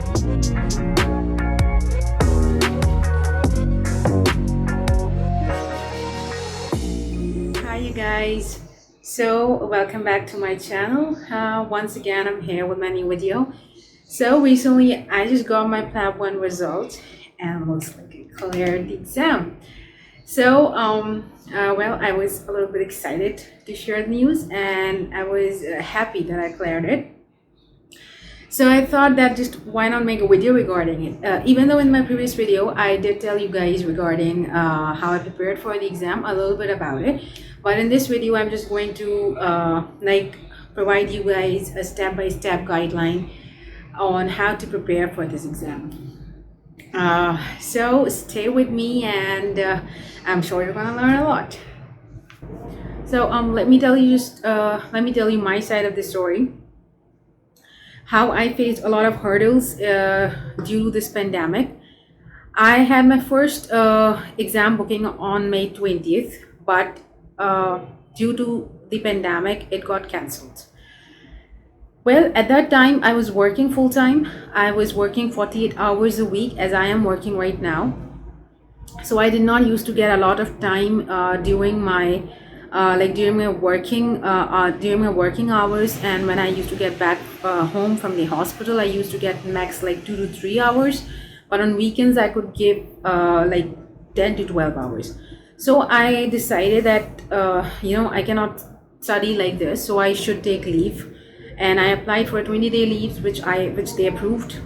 Hi you guys, so welcome back to my channel. Once again I'm here with my new video. So recently I just got my Plab 1 result and looks like I cleared the exam. So well, I was a little bit excited to share the news, and I was happy that I cleared it. So I thought that just why not make a video regarding it. Even though in my previous video I did tell you guys regarding how I prepared for the exam, a little bit about it, but in this video I'm just going to provide you guys a step-by-step guideline on how to prepare for this exam. So stay with me, and I'm sure you're gonna learn a lot. So let me tell you my side of the story, how I faced a lot of hurdles due to this pandemic. I had my first exam booking on May 20th, but due to the pandemic, it got cancelled. Well, at that time, I was working full time. I was working 48 hours a week, as I am working right now. So I did not used to get a lot of time during my during my working hours, and when I used to get back home from the hospital, I used to get max like 2 to 3 hours, but on weekends I could give 10 to 12 hours. So I decided that I cannot study like this, so I should take leave, and I applied for 20-day leaves, which they approved.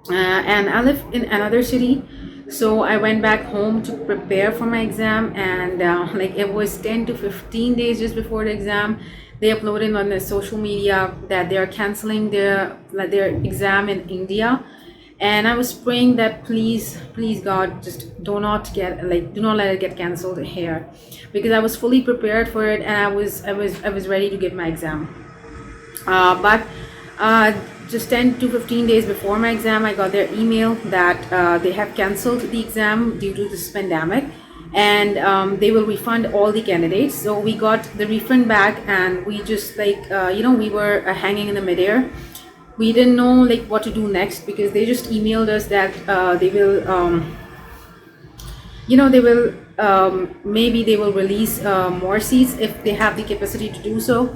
And I live in another city, so I went back home to prepare for my exam, and it was 10 to 15 days just before the exam, they uploaded on the social media that they are canceling their exam in India. And I was praying that please God, just do not let it get canceled here, because I was fully prepared for it, and I was ready to give my exam. But just 10 to 15 days before my exam, I got their email that they have cancelled the exam due to this pandemic, and they will refund all the candidates. So we got the refund back, and we just we were hanging in the midair. We didn't know what to do next, because they just emailed us that maybe they will release more seats if they have the capacity to do so,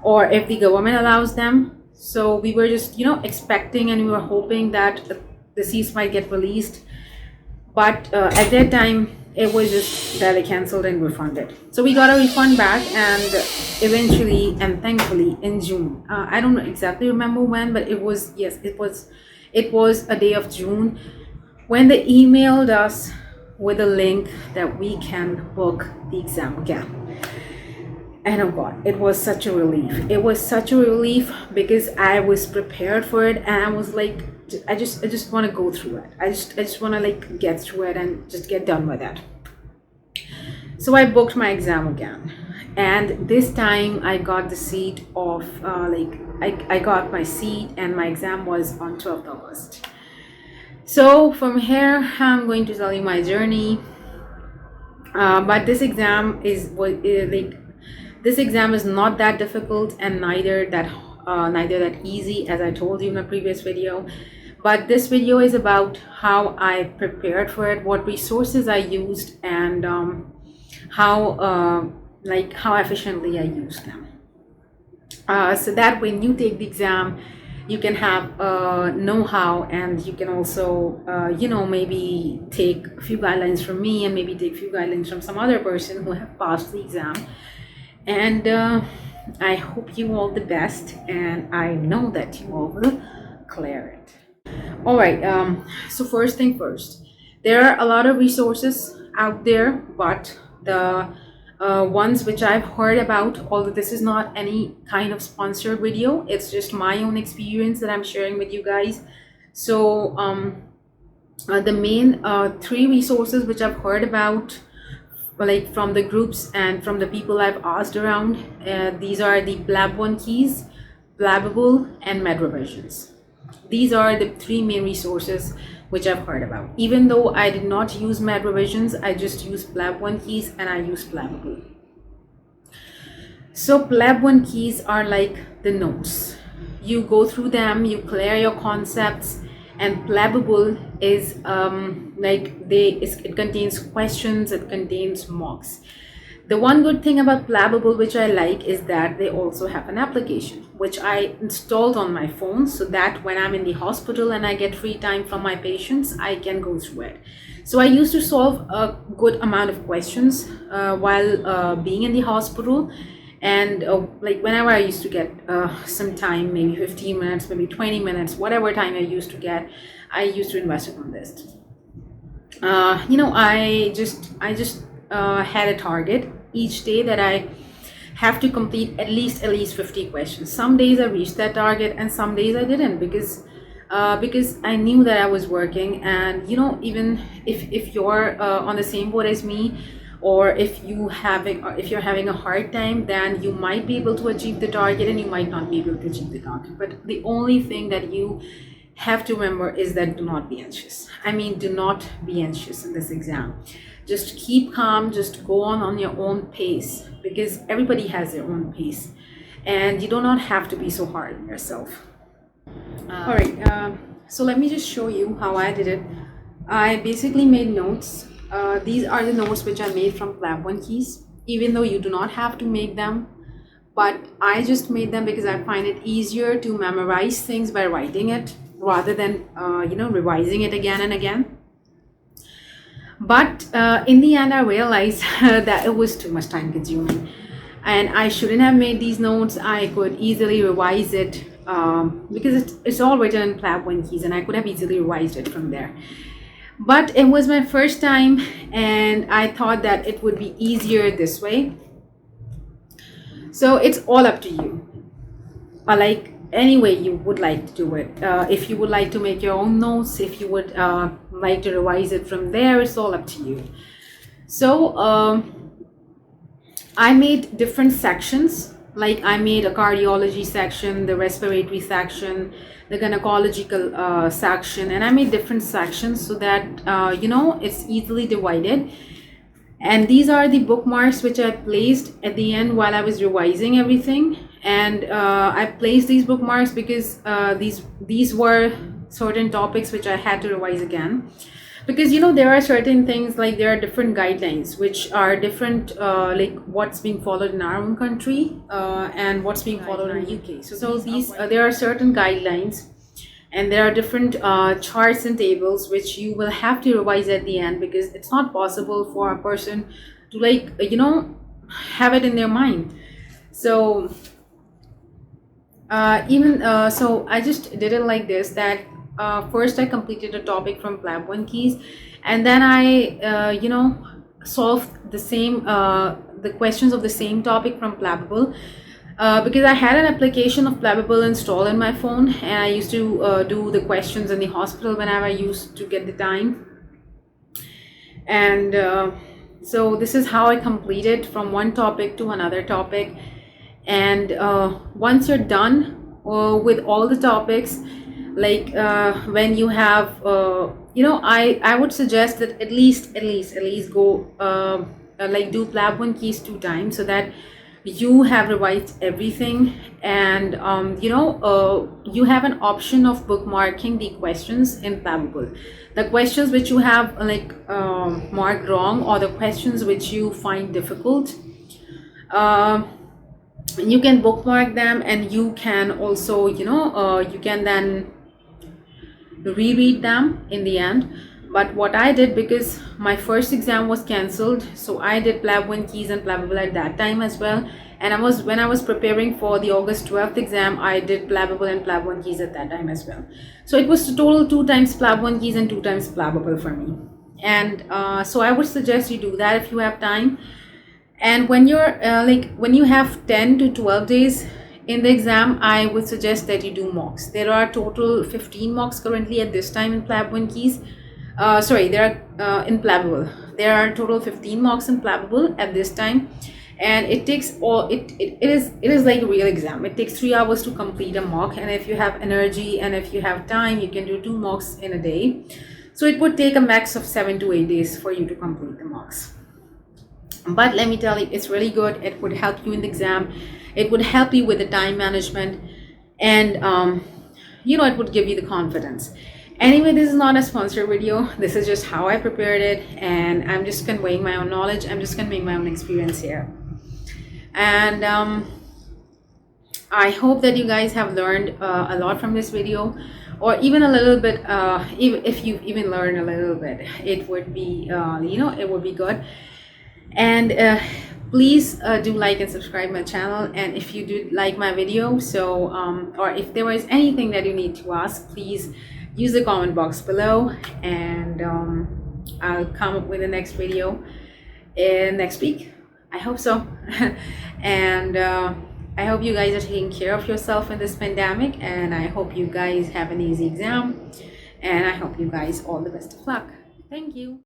or if the government allows them. So we were just expecting, and we were hoping that the seats might get released, but at that time it was just that they cancelled and refunded. So we got a refund back, and eventually and thankfully in June, I don't exactly remember when, but it was a day of June, when they emailed us with a link that we can book the exam again. And oh God, it was such a relief. It was such a relief, because I was prepared for it, and I was like, I just want to go through it. I just want to get through it and just get done with it. So I booked my exam again, and this time I got the seat of I got my seat, and my exam was on 12th August. So from here, I'm going to tell you my journey. But this exam is this exam is not that difficult, and neither that easy, as I told you in my previous video. But this video is about how I prepared for it, what resources I used, and how efficiently I used them, so that when you take the exam, you can have know-how, and you can also maybe take a few guidelines from me, and maybe take a few guidelines from some other person who have passed the exam. And I hope you all the best, and I know that you all will clear it. All right, so first thing first, there are a lot of resources out there, but the ones which I've heard about, although this is not any kind of sponsored video, it's just my own experience that I'm sharing with you guys. So the main three resources which I've heard about, from the groups and from the people I've asked around, these are the Plab 1 keys, Plabable, and Med revisions. These are the three main resources which I've heard about. Even though I did not use Med revisions, I just used Plab 1 keys, and I used Plabable. So Plab 1 keys are like the notes. You go through them, you clear your concepts, and Plabable is it contains questions, it contains mocks. The one good thing about Plabable, which I like, is that they also have an application which I installed on my phone, so that when I'm in the hospital and I get free time from my patients, I can go through it. So I used to solve a good amount of questions while being in the hospital. And like whenever I used to get some time, maybe 15 minutes, maybe 20 minutes, whatever time I used to get, I used to invest it on this. I just had a target each day that I have to complete at least 50 questions. Some days I reached that target, and some days I didn't, because I knew that I was working. And even if you're on the same boat as me, or if you're having a hard time, then you might be able to achieve the target and you might not be able to achieve the target. But the only thing that you have to remember is that do not be anxious. I mean, do not be anxious in this exam. Just keep calm, just go on your own pace, because everybody has their own pace, and you do not have to be so hard on yourself. All right, so let me just show you how I did it. I basically made notes. These are the notes which I made from Plab 1 keys, even though you do not have to make them, but I just made them because I find it easier to memorize things by writing it rather than revising it again and again. But in the end, I realized that it was too much time consuming, and I shouldn't have made these notes. I could easily revise it because it's all written in Plab 1 keys, and I could have easily revised it from there. But it was my first time, and I thought that it would be easier this way. So it's all up to you. Like any way you would like to do it. If you would like to make your own notes, if you would like to revise it from there, it's all up to you. So I made different sections. Like I made a cardiology section, the respiratory section, the gynecological section, and I made different sections so that it's easily divided. And these are the bookmarks which I placed at the end while I was revising everything. And I placed these bookmarks because these were certain topics which I had to revise again. Because there are certain things, like there are different guidelines which are different, like what's being followed in our own country and what's being followed in the UK. So these there are certain guidelines, and there are different charts and tables which you will have to revise at the end, because it's not possible for a person to have it in their mind. So so I just did it like this, that first I completed a topic from Plab 1 keys, and then I solved the same the questions of the same topic from Plabable. Because I had an application of Plabable installed in my phone, and I used to do the questions in the hospital whenever I used to get the time. And so this is how I completed from one topic to another topic. And once you're done with all the topics, like when you have I would suggest that at least go do Plab 1 keys 2 times, so that you have revised everything. And you have an option of bookmarking the questions in Plabable. The questions which you have marked wrong, or the questions which you find difficult, you can bookmark them, and you can also you can then reread them in the end. But what I did, because my first exam was cancelled, so I did Plab 1 keys and Plabable at that time as well. And when I was preparing for the August 12th exam, I did Plabable and Plab 1 keys at that time as well. So it was a total 2 times Plab 1 keys and 2 times Plabable for me. And so I would suggest you do that if you have time. And when you're when you have 10 to 12 days in the exam, I would suggest that you do mocks. There are total 15 mocks currently at this time in Plab 1 keys. There are in Plabable. There are total 15 mocks in Plabable at this time, and it takes it is like a real exam. It takes 3 hours to complete a mock, and if you have energy and if you have time, you can do 2 mocks in a day. So it would take a max of 7 to 8 days for you to complete the mocks. But let me tell you, it's really good. It would help you in the exam. It would help you with the time management, and it would give you the confidence. Anyway, this is not a sponsored video. This is just how I prepared it, and I'm just conveying my own knowledge. I'm just conveying my own experience here. And I hope that you guys have learned a lot from this video, or even a little bit. If you even learned a little bit, it would be it would be good. And please do like and subscribe my channel. And if you do like my video, so or if there was anything that you need to ask, please use the comment box below, and I'll come up with the next video next week. I hope so. And I hope you guys are taking care of yourself in this pandemic, and I hope you guys have an easy exam, and I hope you guys all the best of luck. Thank you.